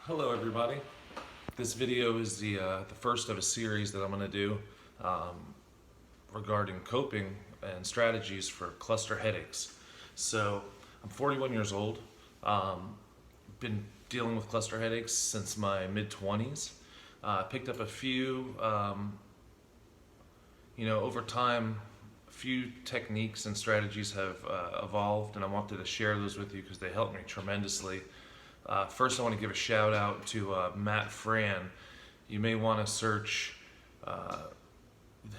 Hello everybody. This video is the first of a series that I'm going to do regarding coping and strategies for cluster headaches. So I'm 41 years old. Been dealing with cluster headaches since my mid-20s. Picked up a few, over time, a few techniques and strategies have evolved, and I wanted to share those with you because they helped me tremendously. First, I want to give a shout out to Matt Fran. You may want to search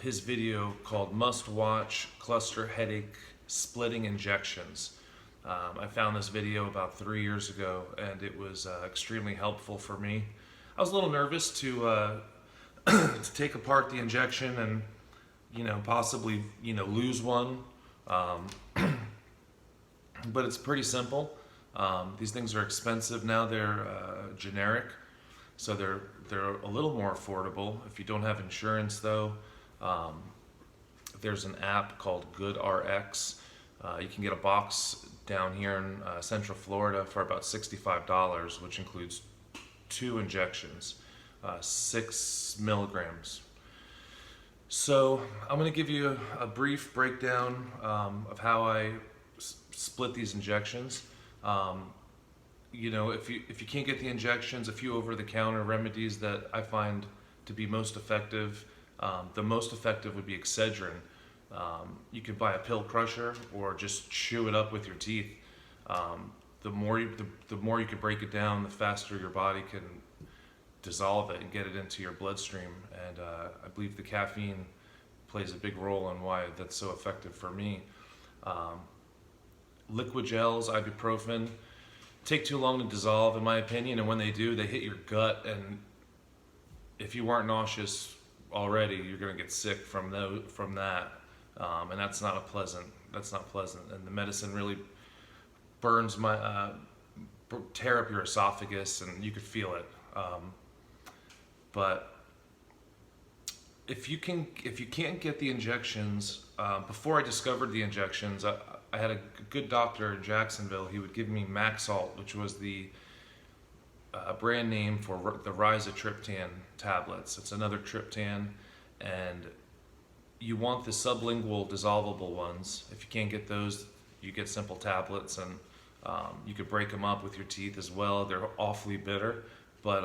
his video called Must Watch Cluster Headache Splitting Injections. I found this video about 3 years ago and it was extremely helpful for me. I was a little nervous to take apart the injection and possibly lose one, but it's pretty simple. These things are expensive now. They're generic, so they're a little more affordable. If you don't have insurance, though, there's an app called GoodRx. You can get a box down here in Central Florida for about $65, which includes 2 injections, 6 milligrams. So I'm going to give you a brief breakdown of how I split these injections. If you can't get the injections, a few over-the-counter remedies that I find to be most effective. The most effective would be Excedrin. You can buy a pill crusher or just chew it up with your teeth. The more you can break it down, the faster your body can dissolve it and get it into your bloodstream. And I believe the caffeine plays a big role in why that's so effective for me. Liquid gels, ibuprofen, take too long to dissolve in my opinion, and when they do, they hit your gut, and if you weren't nauseous already, you're going to get sick from that, and that's not pleasant, and the medicine really burns tear up your esophagus, and you could feel it. But if you can't get the injections, before I discovered the injections, I had a good doctor in Jacksonville. He would give me Maxalt, which was the brand name for the rizatriptan tablets. It's another triptan, and you want the sublingual dissolvable ones. If you can't get those, you get simple tablets, and you could break them up with your teeth as well. They're awfully bitter, but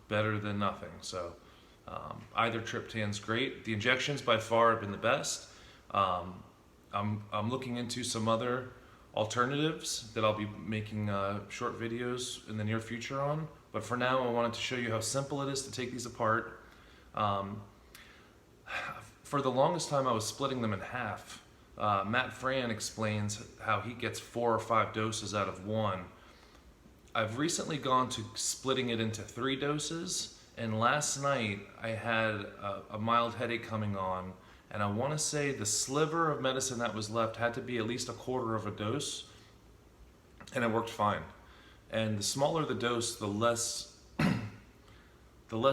better than nothing. So either triptan's great. The injections by far have been the best. I'm looking into some other alternatives that I'll be making short videos in the near future on. But for now, I wanted to show you how simple it is to take these apart. For the longest time, I was splitting them in half. Matt Fran explains how he gets 4 or 5 doses out of one. I've recently gone to splitting it into 3 doses. And last night, I had a mild headache coming on. And I want to say the sliver of medicine that was left had to be at least 1/4 of a dose, and it worked fine. And the smaller the dose, the less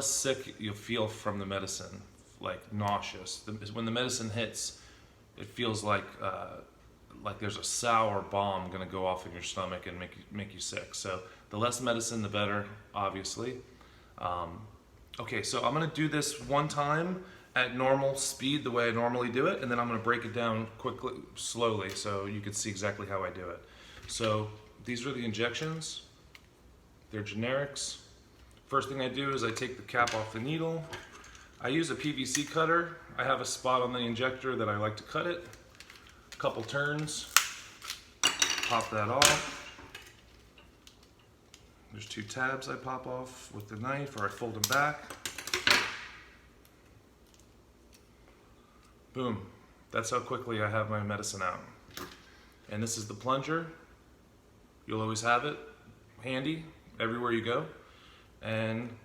sick you'll feel from the medicine, like nauseous. When the medicine hits, it feels like there's a sour bomb going to go off in your stomach and make you sick. So the less medicine, the better, obviously. Okay, so I'm going to do this one time at normal speed, the way I normally do it, and then I'm going to break it down slowly, so you can see exactly how I do it. So these are the injections. They're generics. First thing I do is I take the cap off the needle. I use a PVC cutter. I have a spot on the injector that I like to cut it. A couple turns. Pop that off. There's 2 tabs I pop off with the knife, or I fold them back. Boom. That's how quickly I have my medicine out. And this is the plunger. You'll always have it handy everywhere you go. And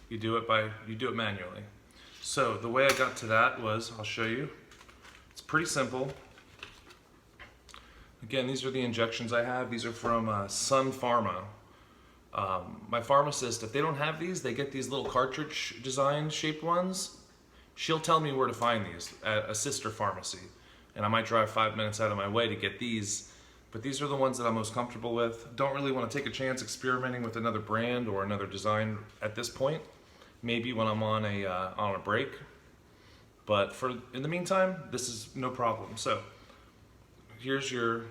you do it manually. So the way I got to that was, I'll show you. It's pretty simple. Again, these are the injections I have. These are from Sun Pharma. My pharmacist, if they don't have these, they get these little cartridge design shaped ones. She'll tell me where to find these at a sister pharmacy, and I might drive 5 minutes out of my way to get these but these are the ones that I'm most comfortable with. Don't really want to take a chance experimenting with another brand or another design at this point. Maybe when I'm on a break, but in the meantime, this is no problem. So here's your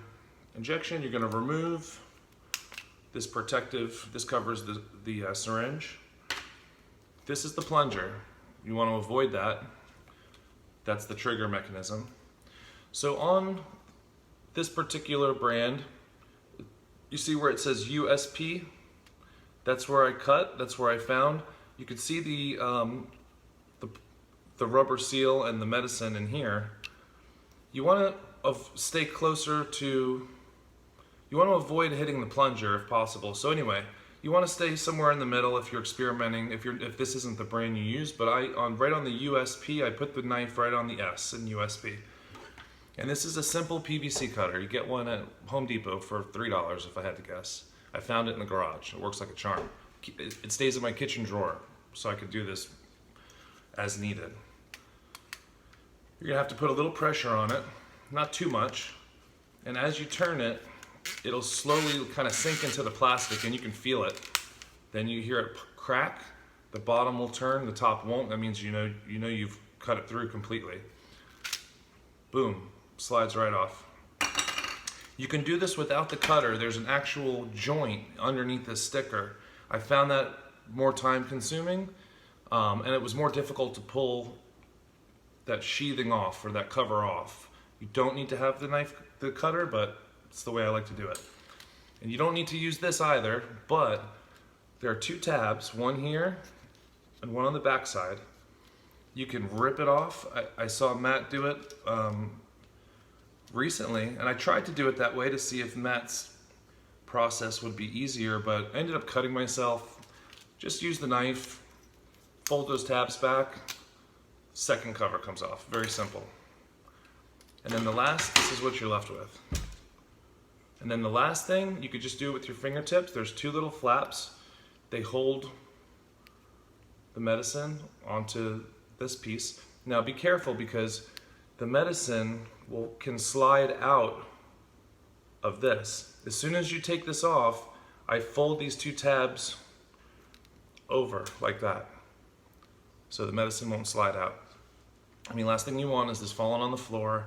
injection. You're going to remove this protective. This covers the syringe. This is the plunger. You want to avoid that. That's the trigger mechanism. So on this particular brand, you see where it says USP? That's where I cut, that's where I found. You can see the rubber seal and the medicine in here. You want to stay closer to, you want to avoid hitting the plunger if possible. So anyway, you want to stay somewhere in the middle if you're experimenting, if this isn't the brand you use, but right on the USP, I put the knife right on the S in USP. And this is a simple PVC cutter. You get one at Home Depot for $3 if I had to guess. I found it in the garage. It works like a charm. It stays in my kitchen drawer, so I could do this as needed. You're gonna have to put a little pressure on it, not too much, and as you turn it, it'll slowly kind of sink into the plastic and you can feel it. Then you hear it crack, the bottom will turn, the top won't. That means you know you've cut it through completely. Boom, slides right off. You can do this without the cutter. There's an actual joint underneath the sticker. I found that more time consuming, and it was more difficult to pull that sheathing off or that cover off. You don't need to have the cutter, but it's the way I like to do it. And you don't need to use this either, but there are two tabs, one here and one on the back side. You can rip it off. I saw Matt do it recently, and I tried to do it that way to see if Matt's process would be easier, but I ended up cutting myself. Just use the knife, fold those tabs back, second cover comes off. Very simple. And then this is what you're left with. And then the last thing, you could just do it with your fingertips. There's two little flaps. They hold the medicine onto this piece. Now be careful because the medicine can slide out of this. As soon as you take this off, I fold these two tabs over like that, so the medicine won't slide out. I mean, last thing you want is this falling on the floor,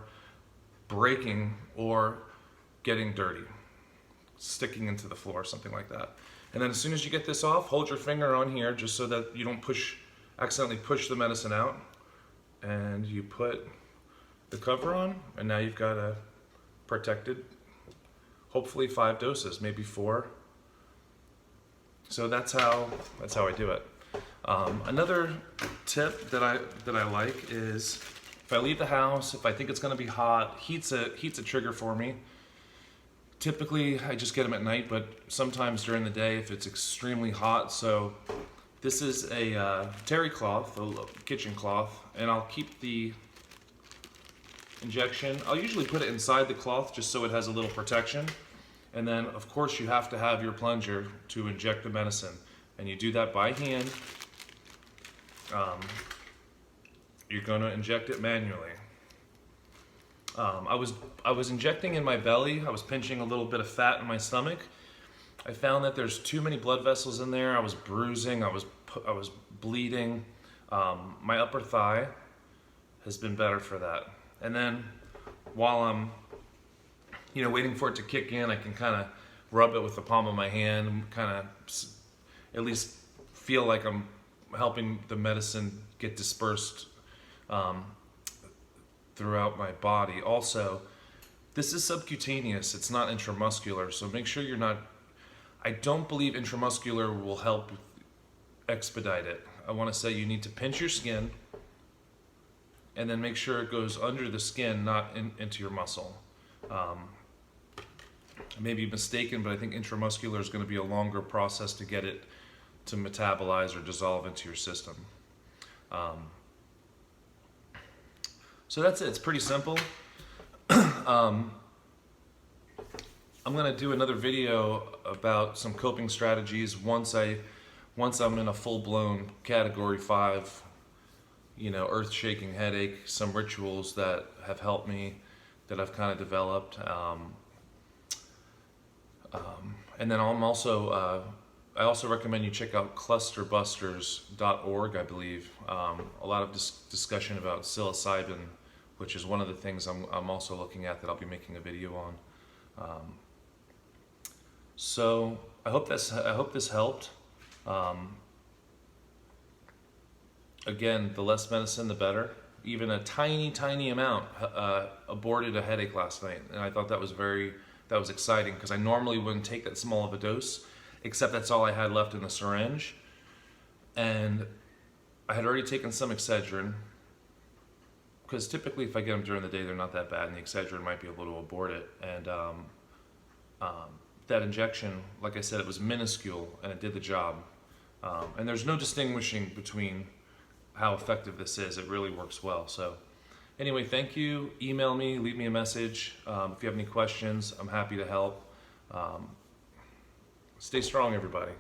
breaking, or getting dirty, sticking into the floor, something like that. And then as soon as you get this off, hold your finger on here just so that you don't accidentally push the medicine out. And you put the cover on, and now you've got a protected, hopefully 5 doses, maybe 4. So that's how I do it. Another tip that I like is if I leave the house, if I think it's going to be hot, heat's a trigger for me. Typically, I just get them at night, but sometimes during the day if it's extremely hot. So this is a terry cloth, a kitchen cloth, and I'll keep the injection. I'll usually put it inside the cloth just so it has a little protection. And then, of course, you have to have your plunger to inject the medicine. And you do that by hand. You're going to inject it manually. I was injecting in my belly. I was pinching a little bit of fat in my stomach. I found that there's too many blood vessels in there. I was bruising. I was bleeding. My upper thigh has been better for that. And then while I'm waiting for it to kick in, I can kind of rub it with the palm of my hand and kind of at least feel like I'm helping the medicine get dispersed throughout my body. Also, this is subcutaneous, it's not intramuscular, so make sure you're not, I don't believe intramuscular will help expedite it. I want to say you need to pinch your skin and then make sure it goes under the skin, not into your muscle. I may be mistaken, but I think intramuscular is going to be a longer process to get it to metabolize or dissolve into your system. So that's it. It's pretty simple. I'm going to do another video about some coping strategies once I'm in a full-blown Category 5, earth-shaking headache, some rituals that have helped me, that I've kind of developed. And then I also recommend you check out clusterbusters.org, I believe. A lot of discussion about psilocybin, which is one of the things I'm also looking at that I'll be making a video on. So I hope this helped. Again, the less medicine, the better. Even a tiny amount aborted a headache last night, and I thought that was exciting, because I normally wouldn't take that small of a dose, except that's all I had left in the syringe. And I had already taken some Excedrin, because typically if I get them during the day, they're not that bad, and the Excedrin might be able to abort it. And that injection, like I said, it was minuscule, and it did the job. And there's no distinguishing between how effective this is. It really works well. So anyway, thank you. Email me, leave me a message. If you have any questions, I'm happy to help. Stay strong, everybody.